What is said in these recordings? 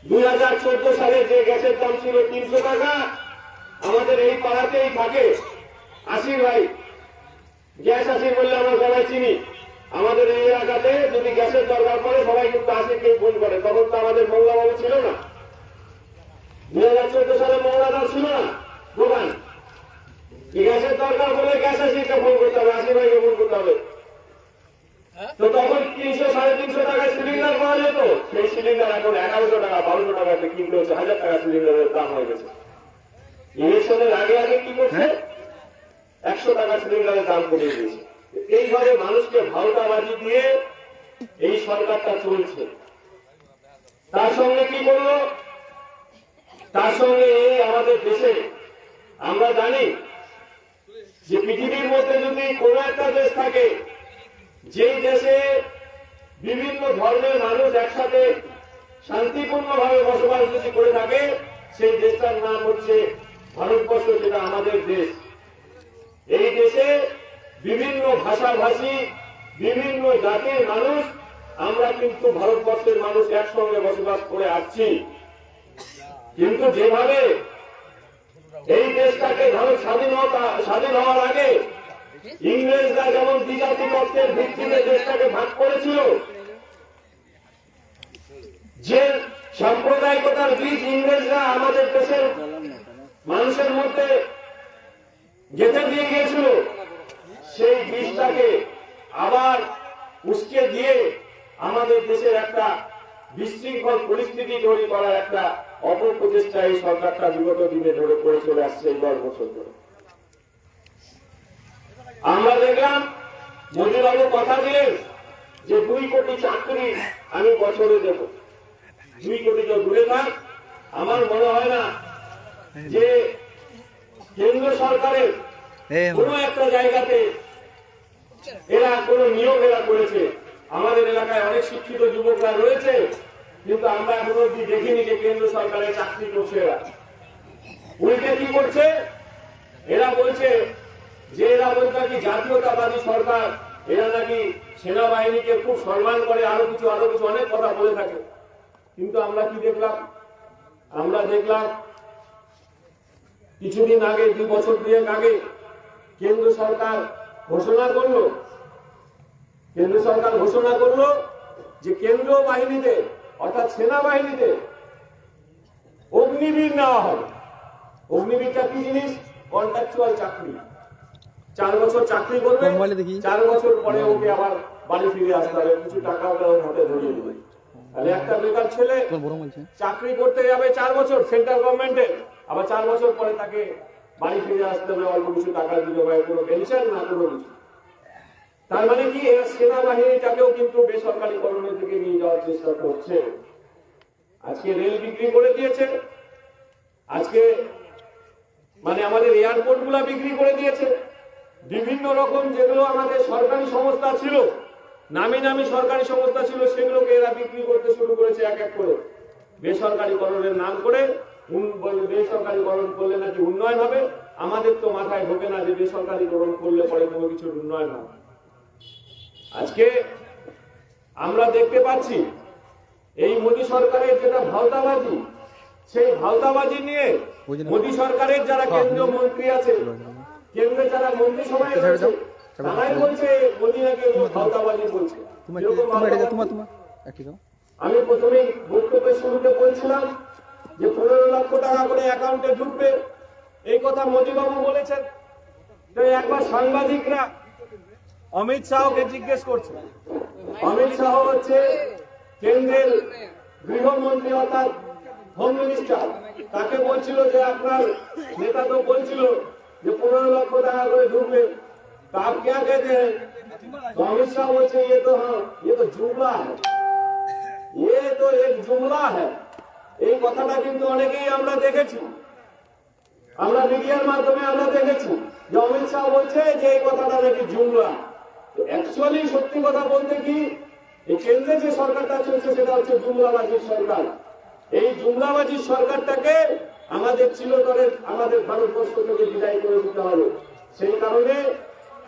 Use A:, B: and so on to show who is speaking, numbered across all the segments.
A: 2014 সালে যে গ্যাসের দাম ছিল 300 টাকা, আমাদের এই পাড়াতেই থাকে আসির ভাই, গ্যাস আসির বললে আমরা সবাই চিনি। আমাদের এই এলাকাতে যদি গ্যাসের দরকার পড়ে সবাই কিন্তু আসিরকে ফোন করে। তখন তো আমাদের মঙ্গলাবাবু ছিল না, 2014 সালে মঙ্গলাদার ছিল না দোকান। গ্যাসের দরকার পড়লে গ্যাস আসিরকে ফোন করতে হবে, আসির ভাইকে ফোন করতে হবে। তো তখন 300-350 টাকায় সিলিন্ডার পাওয়া যেত, সেই সিলিন্ডার এখন 1100 টাকা 1200 টাকাতে কিনতে হচ্ছে, 1000 টাকা সিলিন্ডারের দাম হয়ে গেছে। ইলেকশনের আগে আগে কি করছে, 100 টাকা সিলিন্ডারের দাম কমিয়ে দিয়েছে। এইভাবে মানুষকে ভাওতাবাজি দিয়ে এই সরকারটা চলছে। তার সঙ্গে কি করলো, তার সঙ্গে এই আমাদের দেশে আমরা জানি যে পৃথিবীর মধ্যে যদি কোন একটা দেশ থাকে যেই দেশে বিভিন্ন ধর্মের মানুষ একসাথে শান্তিপূর্ণভাবে বসবাস যদি করে থাকে, সেই দেশটার নাম হচ্ছে ভারতবর্ষ, যেটা আমাদের দেশ। এই দেশে বিভিন্ন ভাষাভাষী, বিভিন্ন জাতির মানুষ, আমরা কিন্তু ভারতবর্ষের মানুষ একসঙ্গে বসবাস করে আসছি। কিন্তু যেভাবে এই দেশটাকে ভারত স্বাধীন হওয়ার আগে ইংরেজরা যেমন দ্বিজাতি তত্ত্বের ভিত্তিতে দেশটাকে ভাগ করেছিল, যে সাম্প্রদায়িকতার বীজ ইংরেজরা আমাদের দেশের মানুষের মধ্যে গেঁথে দিয়ে গিয়েছিল, সেই বীজটাকে আবার উস্কে দিয়ে আমাদের দেশের একটা বিশৃঙ্খল পরিস্থিতি তৈরি করার একটা অপপ্রচেষ্টা এই সরকারটা বিগত দিনে ধরে করে চলে আসছে, এই 10 বছর ধরে। আমরা দেখলাম মোদীবাবু কথা দিলেন যে 2 কোটি চাকরি আমি বছরে দেব। 2 কোটি তো দূরে থাক, আমার মনে হয় না যে কেন্দ্র সরকারের কোন একটা জায়গাতে এরা কোন নিয়োগ এরা করেছে। আমাদের এলাকায় অনেক শিক্ষিত যুবকরা রয়েছে, কিন্তু আমরা এখনো অব্দি দেখিনি যে কেন্দ্র সরকারের চাকরি করছে। এরা উল্টে কি করছে, এরা বলছে যে এরা বলছে নাকি জাতীয়তাবাদী সরকার, এরা নাকি সেনাবাহিনীকে খুব সম্মান করে, আরো কিছু অনেক কথা বলে থাকে। কিন্তু আমরা কি দেখলাম, আমরা দেখলাম কিছুদিন আগে, 2 বছর আগে কেন্দ্র সরকার ঘোষণা করলো যে কেন্দ্রীয় বাহিনীতে অর্থাৎ সেনাবাহিনীতে অগ্নিবীর নেওয়া হবে। অগ্নিবীরটা কি জিনিস, কন্ট্রাকচুয়াল চাকরি। 4 বছর চাকরি করবে, 4 বছর পরে ওকে আবার বাড়ি ফিরে আসতে হবে, কিছু টাকা ওর হাতে ধরিয়ে দেবে। তাহলে একটা বেকার ছেলে চাকরি করতে যাবে 4 বছর সেন্ট্রাল গভর্নমেন্টে, আবার 4 বছর পরে তাকে বাড়ি ফিরে আসতে হবে, অল্প কিছু টাকা দিতে হবে, কোনো পেনশন না কোনো কিছু। তার মানে কি, এরা সেনাবাহিনীটাকেও কিন্তু বেসরকারীকরণের দিকে নিয়ে যাওয়ার চেষ্টা করছে। আজকে রেল বিক্রি করে দিয়েছে, আজকে মানে আমাদের এয়ারপোর্ট গুলা বিক্রি করে দিয়েছে। বিভিন্ন রকম যেগুলো আমাদের সরকারি সংস্থা ছিল, নামি সরকারি সংস্থা ছিল, সেগুলোকে এরা বিক্রি করতে শুরু করেছে এক এক করে, বেসরকারীকরণের নাম করে। বেসরকারীকরণ করলে নাকি উন্নয়ন হবে। আমাদের তো মাথায় ঢোকে না যে বেসরকারীকরণ করলে পরে কোনো কিছুর উন্নয়ন হবে। আজকে আমরা দেখতে পাচ্ছি এই মোদী সরকারের যেটা ভাওতাবাজি, সেই ভাওতাবাজি নিয়ে মোদী সরকারের যারা কেন্দ্রীয় মন্ত্রী আছে, কেন্দ্রে যারা মন্ত্রিসভায় রয়েছে, তারাই বলছে মোদী নাকি ভাওতাবাজি বলছে। আমি প্রথমেই বক্তব্যের শুরুতে বলছিলাম যে 15 লক্ষ টাকা করে অ্যাকাউন্টে ঢুকবে, এই কথা মোদীবাবু বলেছেন। একবার সাংবাদিকরা অমিত শাহকে জিজ্ঞেস করছে, অমিত শাহ হচ্ছে কেন্দ্রের গৃহমন্ত্রী অর্থাৎ হোম মিনিস্টার, তাকে বলছিল যে আপনার নেতা তো বলছিল যে 15 লক্ষ টাকা করে ঢুকবে, তা আপ क्या कहते हैं? অমিত শাহ বলছে ये तो जुमला है, ये तो एक जुमला है। এই কথাটা কিন্তু অনেকেই আমরা দেখেছি, আমরা মিডিয়ার মাধ্যমে আমরা দেখেছি যে অমিত শাহ বলছে যে এই কথাটা নাকি জুমলা। অ্যাকচুয়ালি সত্যি কথা বলতে কি, এই কেন্দ্রে যে সরকারটা চলছে সেটা হচ্ছে জুমলাবাজির সরকার। এই জুমলাবাজির সরকারটাকে আমাদের চিরতরে আমাদের ভারতবর্ষ থেকে বিদায় করে দিতে হবে। সেই কারণে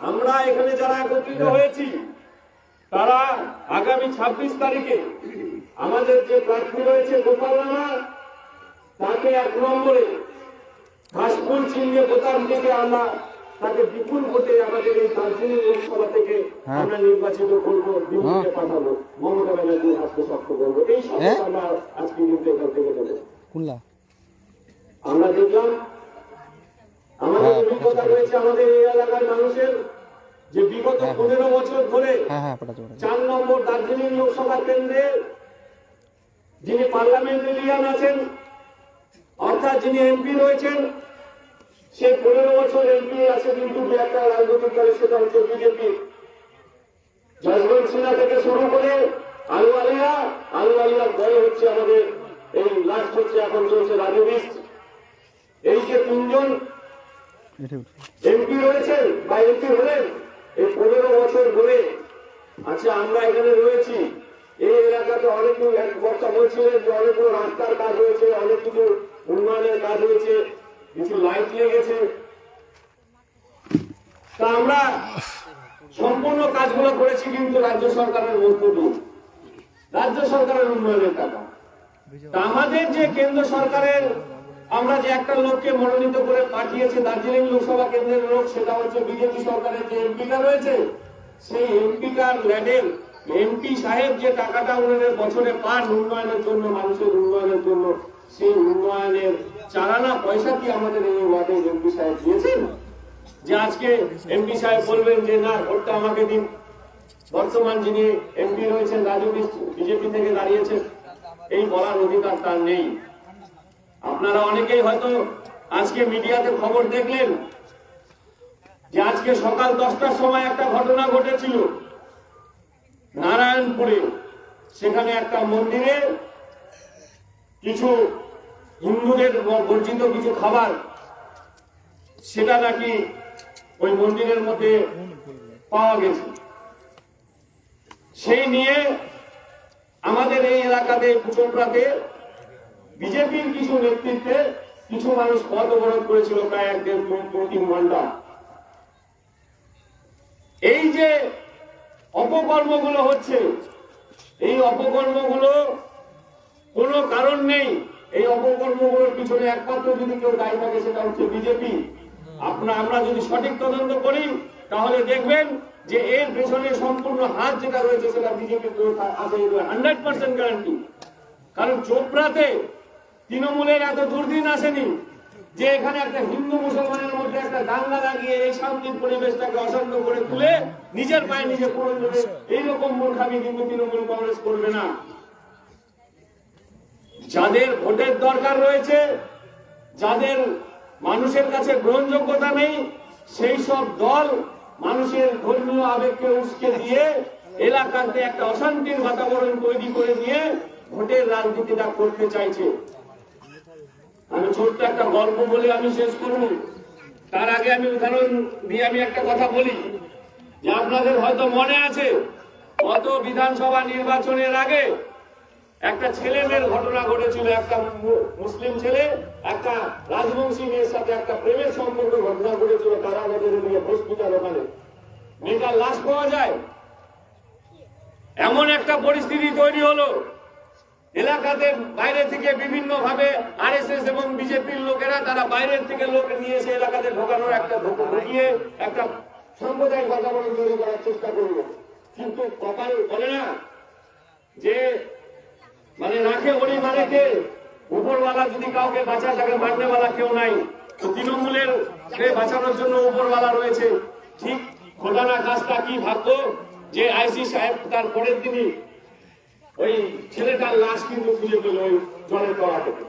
A: আমরা এখানে যারা একত্রিত হয়েছি, তারা আগামী 26 তারিখে আমাদের যে প্রার্থী রয়েছে গোপাল রানা, তাকে 1 নম্বরে ঘাসফুল চিহ্নে বোতাম থেকে আমরা তাকে বিপুল ভোটে আমাদের এই দার্জিলিং লোকসভা থেকে আমরা নির্বাচিত করবো, দিল্লিতে পাঠাবো, মমতা ব্যানার্জির হাতে শক্ত করবো। এই শপথ আমরা আজকে কিন্তু এখান থেকে দেবো। আমরা দেখলাম আমাদের অভিজ্ঞতা রয়েছে আমাদের এই এলাকার মানুষের, যে বিগত 15 বছর ধরে 4 নম্বর দার্জিলিং লোকসভা কেন্দ্রে যিনি পার্লামেন্টেরিয়ান আছেন, অর্থাৎ যিনি এমপি রয়েছেন, সে 15 বছর এমপি আছে কিন্তু একটা রাজনৈতিক দলের, সেটা হচ্ছে বিজেপি। যশবন্ত সিনহা থেকে শুরু করে আলুওয়ালিয়া পরে হচ্ছে আমাদের এই লাস্ট হচ্ছে এখন চলছে রাজনীতি। এই যে 3 জন এমপি রয়েছেন বা এমপি হলেন এই 15 বছর ধরে। আচ্ছা, আমরা এখানে রয়েছি, এই এলাকাতে অনেক এক বক্তা বলছিলেন যে অনেকগুলো রাস্তার কাজ হয়েছে, অনেক কিছু উন্নয়নের কাজ হয়েছে, কিছু লাইট লেগেছে। তা আমরা সম্পূর্ণ কাজগুলো করেছি কিন্তু রাজ্য সরকারের মধ্যে, রাজ্য সরকারের উন্নয়নের টাকা। তা আমাদের যে কেন্দ্র সরকারের আমরা যে একটা লোককে মনোনীত করে পাঠিয়েছে দার্জিলিং লোকসভা কেন্দ্রের লোক, সেটা হচ্ছে বিজেপি সরকারের যে এমপিটা রয়েছে, সেই এমপিটার ল্যাডের এমপি সাহেব যে টাকাটা উনাদের বছরে পান উন্নয়নের জন্য, মানুষের উন্নয়নের জন্য, সেই উন্নয়নের চারানা পয়সা কি আমাদের এই ওয়ার্ডের এমপি সাহেব দিয়েছেন? যে আজকে এমপি সাহেব বলবেন যে না, ভোটটা আমাকে দিন। বর্তমান যিনি এমপি রয়েছেন রাজু বিজেপি থেকে দাঁড়িয়েছেন, এই বলার অধিকার তার নেই। আপনারা অনেকেই হয়তো আজকে মিডিয়াতে খবর দেখলেন যে আজকে সকাল 10টার সময় একটা ঘটনা ঘটেছিল নারায়ণপুরে। সেখানে একটা মন্দিরে কিছু হিন্দুদের বর্জিত কিছু খাবার, সেটা নাকি ওই মন্দিরের মধ্যে পাওয়া গেছে। সেই নিয়ে আমাদের এই এলাকাতে কুচমড়াতে বিজেপির কিছু নেতৃত্বে কিছু মানুষ পথ অবরোধ করেছিল প্রায় 1-2-3 ঘন্টা। এই যে অপকর্মগুলো হচ্ছে, এই অপকর্মগুলো কোনো কারণ নেই। এই অপকর্মগুলোর পিছনে একমাত্র যদি কেউ দায়ী থাকে সেটা হচ্ছে বিজেপি। আমরা যদি সঠিক তদন্ত করি তাহলে দেখবেন যে এর পেছনে সম্পূর্ণ হাত যেটা রয়েছে সেটা বিজেপির আছে, 100% গ্যারান্টি। কারণ চোপড়াতে তৃণমূলের এত দুর্দিন আসেনি যে এখানে একটা হিন্দু মুসলমানের মধ্যে একটা দাঙ্গা লাগিয়ে এই শান্তির পরিবেশটাকে অশান্ত করে তুলে নিজের পায়ে নিজে পড়ে দেবে। এইরকম মূর্খামি কিন্তু তৃণমূল কংগ্রেস করবে না। যাদের ভোটের দরকার রয়েছে, যাদের মানুষের কাছে গ্রহণযোগ্যতা নেই, সেই সব দল মানুষের ধর্মীয় আবেগকে উস্কে দিয়ে এলাকাতে একটা অশান্তির বাতাবরণ তৈরি করে দিয়ে ভোটের রাজনীতিটা করতে চাইছে। আমি ছোট্ট একটা গল্প বলে আমি শেষ করব। তার আগে আমি উদাহরণ দিয়ে আমি একটা কথা বলি যে আপনাদের হয়তো মনে আছে গত বিধানসভা নির্বাচনের আগে একটা ছেলে মেয়ের ঘটনা ঘটেছিল। একটা মুসলিম ছেলে একটা রাজবংশী মেয়ের সাথে একটা প্রেমের সম্পর্ক ঘটনা ঘটেছিল তারাবাজারে নিয়ে হসপিটাল। ওখানে মেয়েটার লাশ পাওয়া যায়। এমন একটা পরিস্থিতি তৈরি হলো, এলাকাতে বাইরে থেকে বিভিন্ন ভাবে আরএসএস এবং বিজেপির লোকেরা তারা বাইরের থেকে লোক নিয়ে এসে এলাকাতে ঢোকানোর একটা ঢুকিয়ে একটা সাম্প্রদায়িক বাতাবরণ তৈরি করার চেষ্টা করলো। কিন্তু কপাল বলে না যে মানে রাখে ওরি মানে কে, উপরওয়ালা যদি কাউকে বাঁচায় তাকে মারনেওয়ালা কেউ নাই। তো তৃণমূলের বাঁচানোর জন্য উপরওয়ালা রয়েছে। ঠিক ঘটনা কাজটা কি ভাবতো যে আইসি সাহেব তার পরের দিনই ওই ছেলেটার লাশ কিন্তু খুঁজে পেল ওই জলের তলা থেকে।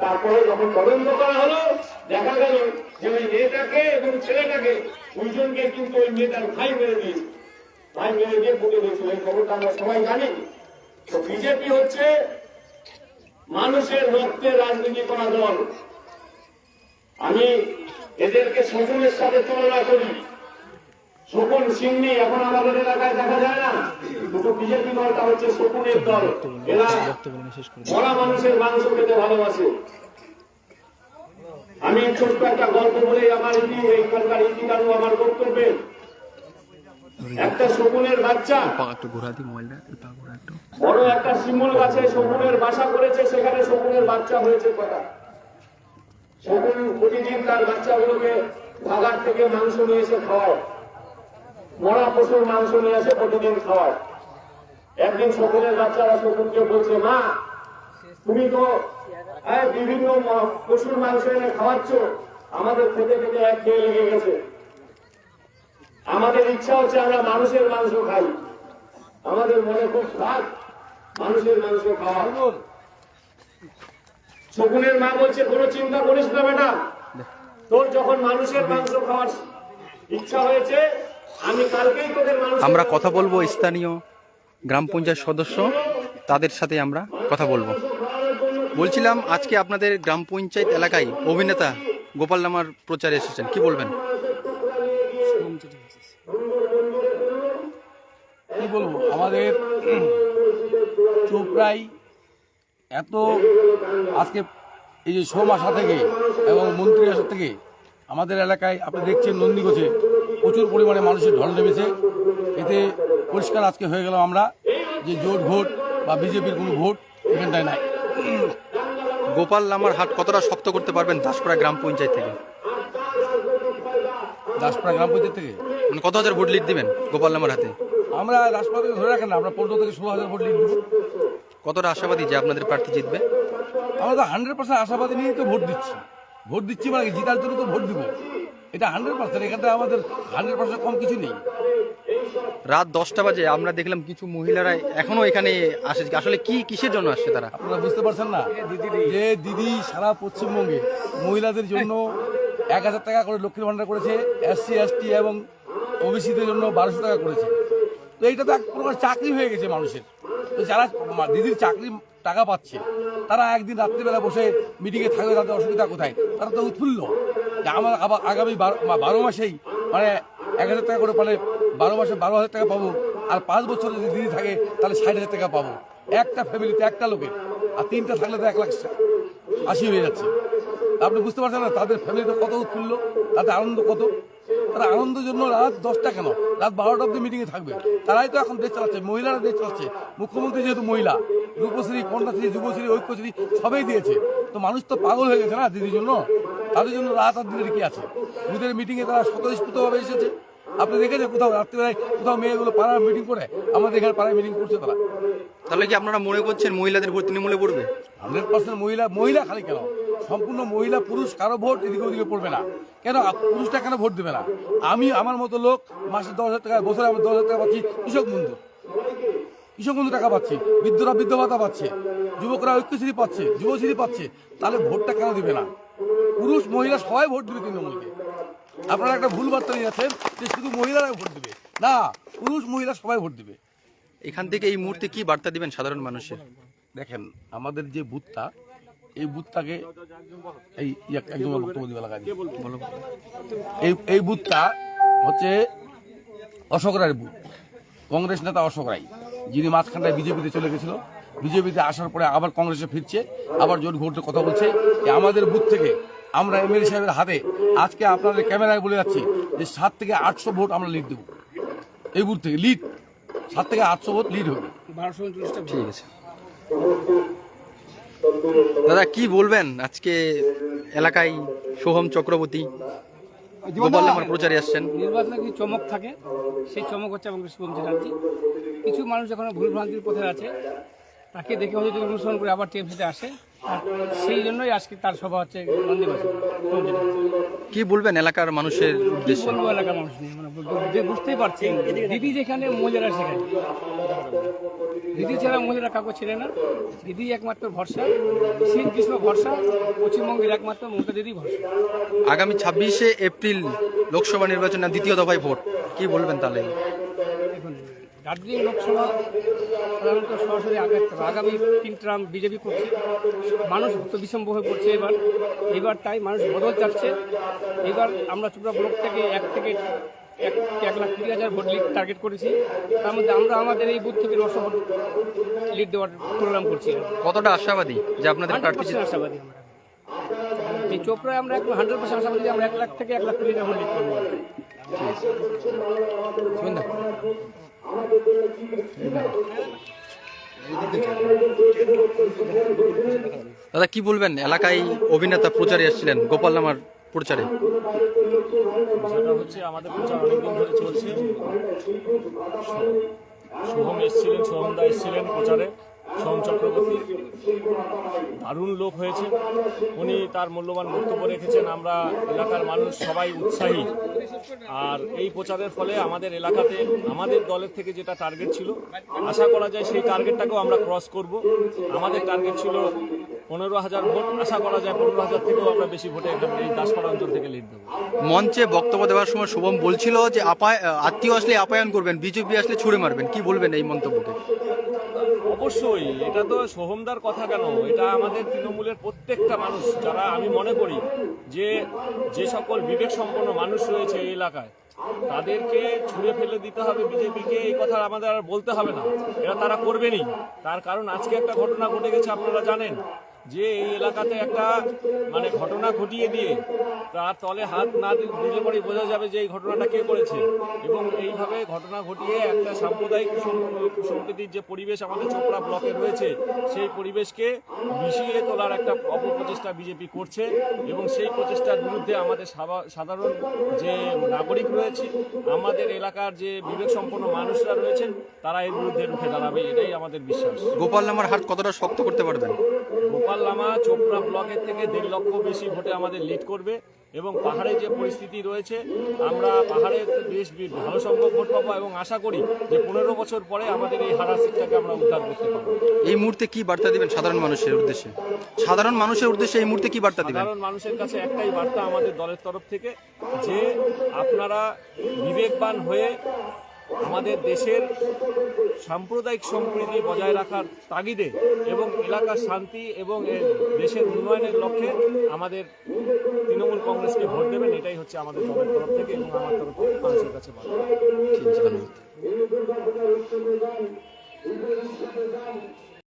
A: তারপরে যখন তদন্ত করা হলো দেখা গেল যে ওই মেয়েটাকে এবং ছেলেটাকে দুইজনকে কিন্তু ওই মেয়েটার ভাই মেরে দিয়েছে। ভাই মেরে দিয়ে ফুটে দিয়েছিল। এই খবরটা আমরা সবাই জানি। তো বিজেপি হচ্ছে মানুষের রক্তে রাজনীতি করা দল। আমি এদেরকে শকুনের সাথে তুলনা করি। শকুন সিংনি এখন আমাদের এলাকায় দেখা যায় না, কিন্তু বিজেপি দলটা হচ্ছে শকুনের দল। এরা মরা মানুষের মাংস খেতে ভালোবাসে। আমি ছোট্ট একটা গল্প বলে আমার এইখানকার ইতিকারু আমার বক্তব্যে একটা শকুনের বাচ্চা
B: একটু ঘোরা দিই মোবাইলটা, একটু
A: বড় একটা শিমুল গাছে শকুনের বাসা করেছে, সেখানে শকুনের বাচ্চা হয়েছে কটা। শকুন প্রতিদিন তার বাচ্চাগুলোকে বাগান থেকে মাংস নিয়ে এসে খাওয়ায়, মরা পশুর মাংস নিয়ে এসে প্রতিদিন খাওয়ায়। একদিন শকুনের বাচ্চারা শকুনকে বলছে, মা তুমি তো বিভিন্ন পশুর মাংস এনে খাওয়াচ্ছ, আমাদের খেতে খেতে এক খেয়ে লেগে গেছে, আমাদের ইচ্ছা হচ্ছে আমরা মানুষের মাংস খাই, আমাদের মনে খুব ভাগ মানুষের মাংস খাওয়া। শকুনের মা বলছে, কোনো চিন্তা করিস না বেটা, তোর যখন মানুষের মাংস খাওয়ার ইচ্ছা হয়েছে আমি কালকেই তোদের মাংস।
B: আমরা কথা বলবো স্থানীয় গ্রাম পঞ্চায়েত সদস্য, তাদের সাথে আমরা কথা বলবো। বলছিলাম আজকে আপনাদের গ্রাম পঞ্চায়েত এলাকায় অভিনেতা গোপাল লামার প্রচারে এসেছেন, কি বলবেন?
C: কি বলবো, আমাদের চোপড়ায় এত আজকে এই যে সোম আসা থেকে এবং মন্ত্রী আসা থেকে আমাদের এলাকায় আপনি দেখছেন নন্দীগোছে প্রচুর পরিমাণে মানুষের ঢল নেমেছে। এতে পরিষ্কার আজকে হয়ে গেল আমরা যে জোট ভোট বা বিজেপির কোনো ভোট এখানটায় নাই।
B: গোপাল লামার হাট কতটা শক্ত করতে পারবেন দাসপাড়া গ্রাম পঞ্চায়েত থেকে?
C: দাসপাড়া গ্রাম পঞ্চায়েত থেকে
B: মানে কত হাজার ভোট লিড দিবেন গোপাল লামার হাতে?
C: আমরা দাসপাড়া থেকে ধরে রাখেন না, আমরা 15 থেকে 16,000 ভোট লিড দেব।
B: কতটা আশাবাদী যে আপনাদের প্রার্থী জিতবে?
C: আমরা তো 100% আশাবাদী নিয়েই তো ভোট দিচ্ছি মানে জিতার জন্য তো ভোট দিব, এটা 100%। এখানটা আমাদের 100% কম কিছু নেই।
B: রাত 10টা বাজে আমরা দেখলাম কিছু মহিলারা এখনো এখানে আসে, আসলে কি কিসের জন্য আসছে তারা?
C: আপনারা বুঝতে পারছেন না যে দিদি সারা পশ্চিমবঙ্গে মহিলাদের জন্য 1,000 টাকা করে লক্ষ্মীর ভান্ডার করেছে, SC ST এবং ওবিসিদের জন্য 1200 টাকা করেছে। তো এইটা তো এক প্রকার চাকরি হয়ে গেছে মানুষের। তো যারা দিদির চাকরি টাকা পাচ্ছে তারা একদিন রাত্রিবেলা বসে মিটিংয়ে থাকবে, তাদের অসুবিধা কোথায়? তারা তো উৎফুল্ল যে আমার আবার আগামী 12 মাসেই মানে 1,000 টাকা করে পালে 12 মাসে 12,000 টাকা পাবো, আর 5 বছর যদি দিদি থাকে তাহলে 60,000 টাকা পাবো একটা ফ্যামিলিতে, একটা লোকের। আর 3টা থাকলে তো 1,80,000 হয়ে যাচ্ছে। আপনি বুঝতে পারছেন না তাদের ফ্যামিলিতে কত উৎফুল্ল, তাদের আনন্দ কত। তারা আনন্দের জন্য রাত 10টা কেন, রাত 12টা অব্দি মিটিংয়ে থাকবে। তারাই তো এখন দেশ চালাচ্ছে, মহিলারা দেশ চালাচ্ছে। মুখ্যমন্ত্রী যেহেতু মহিলা, রূপশ্রী, কন্যাশ্রী, যুবশ্রী, ঐক্যশ্রী সবই দিয়েছে। তো মানুষ তো পাগল হয়ে গেছে না দিদির জন্য, তাদের জন্য রাত আর দিনের কি আছে। দুধের মিটিংয়ে তারা স্বতঃস্ফূর্তভাবে এসেছে। আপনি দেখেছেন কোথাও রাত্রিবেলায় কোথাও মেয়েগুলো পাড়ার মিটিং করে? আমাদের এখানে পাড়ায় মিটিং করছে তারা।
B: তাহলে কি আপনারা মনে করছেন মহিলাদের ভোট তৃণমূলে পড়বে?
C: 100% মহিলা খালি কেন, সম্পূর্ণ মহিলা, পুরুষ কারো ভোট এদিকে ওদিকে পড়বে না। কেন পুরুষটা কেন ভোট দেবে না? আমি আমার মতো লোক মাসে 10,000 টাকা, বছরে আমি 10,000 টাকা পাচ্ছি, কৃষক বন্ধু টাকা পাচ্ছি, বৃদ্ধরা বৃদ্ধ ভাতা পাচ্ছে, যুবকরা ঐক্যশ্রী পাচ্ছে, যুবশ্রী পাচ্ছে। তাহলে ভোটটা কেন দিবে না? পুরুষ মহিলা সবাই ভোট দেবে তৃণমূলকে। আপনারা একটা ভুল বার্তা নিয়ে যাচ্ছেন যে শুধু মহিলারা ভোট দেবে, না, পুরুষ মহিলা সবাই ভোট দেবে।
B: এখান থেকে এই মুহূর্তে কি বার্তা দিবেন সাধারণ মানুষের?
C: দেখেন আমাদের যে বুথটা, এই বুথটাকে এই একজন বক্তব্য দিবে লাগাই বলো। এই বুথটা হচ্ছে অশোক রায়ের বুথ। কংগ্রেস নেতা অশোক রায়, যিনি মাঝখানটায় বিজেপিতে চলে গেছিল, বিজেপিতে আসার পরে আবার কংগ্রেসে ফিরছে, আবার জোট ভোটের কথা বলছে। আমাদের বুথ থেকে আমরা MLA সাহেবের হাতে আজকে আপনাদের ক্যামেরায় বলে যাচ্ছি যে 7 থেকে 800 ভোট আমরা লিড দেবো। এই বুথ থেকে লিড 7 থেকে 800 ভোট লিড হবে।
B: 1249টা। ঠিক আছে দাদা, কি বলবেন? আজকে এলাকায় সোহম চক্রবর্তী গোপাল লামার প্রচারে আসছেন।
D: নির্বাচনে কি চমক থাকে, সেই চমক হচ্ছে আমাদের শুভম চ্যাটার্জি। কিছু মানুষ যখন ভুল ভ্রান্তির পথে আছে তাকে দেখে হয়তো যদি অনুসরণ করে আবার টিএমসিতে আসে, আর সেই জন্যই আজকে তার সভা হচ্ছে নন্দীবাসে।
B: কি বলবেন এলাকার মানুষের উদ্দেশ্যে?
D: বলবো এলাকার মানুষ নিয়ে, মানে বুঝতেই পারছেন দিদি যেখানে মহিলারা সেখানে, দিদি ছাড়া মহিলারা কাউকে ছেড়ে না। দিদি একমাত্র ভরসা, শ্রীকৃষ্ণ ভরসা, পশ্চিমবঙ্গের একমাত্র মমতা দিদি ভরসা।
B: আগামী 26শে এপ্রিল লোকসভা নির্বাচনের দ্বিতীয় দফায় ভোট, কি বলবেন তাহলে?
D: দেখুন, দার্জিলিং লোকসভা সাধারণত সরাসরি আগামী 3 টার্ম বিজেপি করছে। মানুষ তো বিষম্ব হয়ে পড়ছে এবার তাই মানুষ বদল চাচ্ছে। এবার আমরা চোপড়া ব্লক থেকে 1,20,000 ভোট লিড টার্গেট করেছি। তার মধ্যে আমরা আমাদের এই বুথ থেকে 900 ভোট লিড দেওয়ার প্রোগ্রাম করছি।
B: কতটা আশাবাদী যে আপনাদের প্রার্থী?
D: 100% আশাবাদী আমরা। এই চোপড়ায় আমরা 100% আশাবাদী যে আমরা 1 লাখ থেকে 1,20,000 ভোট লিড করবো।
B: শুনুন না। দাদা কি বলবেন, এলাকায় অভিনেতা প্রচারে এসেছিলেন, গোপাল লামার প্রচারে?
E: সেটা হচ্ছে আমাদের প্রচার অনেকদিন ধরে চলছে। সোহম এসেছিলেন, সোহমদা এসেছিলেন প্রচারে, সোহম চক্রবর্তী দারুণ লোক হয়েছে। উনি তার মূল্যবান বক্তব্য রেখেছেন। আমরা এলাকার মানুষ সবাই উৎসাহী। আর এই প্রচারের ফলে আমাদের এলাকাতে আমাদের দলের থেকে যেটা টার্গেট ছিল, আশা করা যায় সেই টার্গেটটাকেও আমরা ক্রস করব। আমাদের টার্গেট ছিল 15,000 ভোট, আশা করা যায় 15,000 থেকেও আমরা বেশি ভোটে এখানে এই দাসপাড়া অঞ্চল থেকে লিড দেবো।
B: মঞ্চে বক্তব্য দেওয়ার সময় শুভম বলছিল যে আত্মীয় আসলে আপ্যায়ন করবেন, বিজেপি আসলে ছুড়ে মারবেন, কি বলবেন এই মন্তব্যকে?
E: অবশ্যই, এটা তো সোহমদার কথা কেন, এটা আমাদের তৃণমূলের প্রত্যেকটা মানুষ, যারা আমি মনে করি যে সকল বিবেক সম্পন্ন মানুষ রয়েছে এই এলাকায়, তাদেরকে ছুঁড়ে ফেলে দিতে হবে বিজেপিকে, এই কথা আমাদের আর বলতে হবে না। এটা তারা করবেনই। তার কারণ আজকে একটা ঘটনা ঘটে গেছে, আপনারা জানেন যে এই এলাকাতে একটা ঘটনা ঘটিয়ে দিয়ে তার তলে হাত না দিলে পরেই বোঝা যাবে যে এই ঘটনাটা কে করেছে। এবং এইভাবে ঘটনা ঘটিয়ে একটা সাম্প্রদায়িক সম্প্রীতির যে পরিবেশ আমাদের চোপড়া ব্লকে রয়েছে, সেই পরিবেশকে মিশিয়ে তোলার একটা অপপ্রচেষ্টা বিজেপি করছে। এবং সেই প্রচেষ্টার বিরুদ্ধে আমাদের সাধারণ যে নাগরিক রয়েছে, আমাদের এলাকার যে বিবেক সম্পন্ন মানুষরা রয়েছেন, তারা এর বিরুদ্ধে রুখে দাঁড়াবে, এটাই আমাদের বিশ্বাস।
B: গোপাল লামার হাত কতটা শক্ত করতে পারবেন?
E: গোপাল লামা চোপড়া ব্লকের থেকে 1.5 লক্ষ বেশি ভোটে আমাদের লিড করবে। এবং পাহাড়ে যে পরিস্থিতি রয়েছে, আমরা পাহাড়ে বেশ ভালো সংখ্যক ভোট পাবো এবং আশা করি যে 15 বছর পরে আমাদের এই হারার সিটটাকে আমরা উদ্ধার করতে পারবো।
B: এই মুহূর্তে কি বার্তা দিবেন সাধারণ মানুষের উদ্দেশ্যে? সাধারণ মানুষের উদ্দেশ্যে এই মুহূর্তে কি বার্তা দিবেন?
E: সাধারণ মানুষের কাছে একটাই বার্তা আমাদের দলের তরফ থেকে, যে আপনারা বিবেকবান হয়ে আমাদের দেশের সাম্প্রদায়িক সম্প্রীতি বজায় রাখার তাগিদে এবং এলাকার শান্তি এবং দেশের উন্নয়নের লক্ষ্যে আমাদের তৃণমূল কংগ্রেসকে ভোট দেবেন। এটাই হচ্ছে আমাদের দলের তরফ থেকে এবং আমার তরফ থেকে মানুষের কাছে বার্তা।
B: ঠিক আছে, ধন্যবাদ।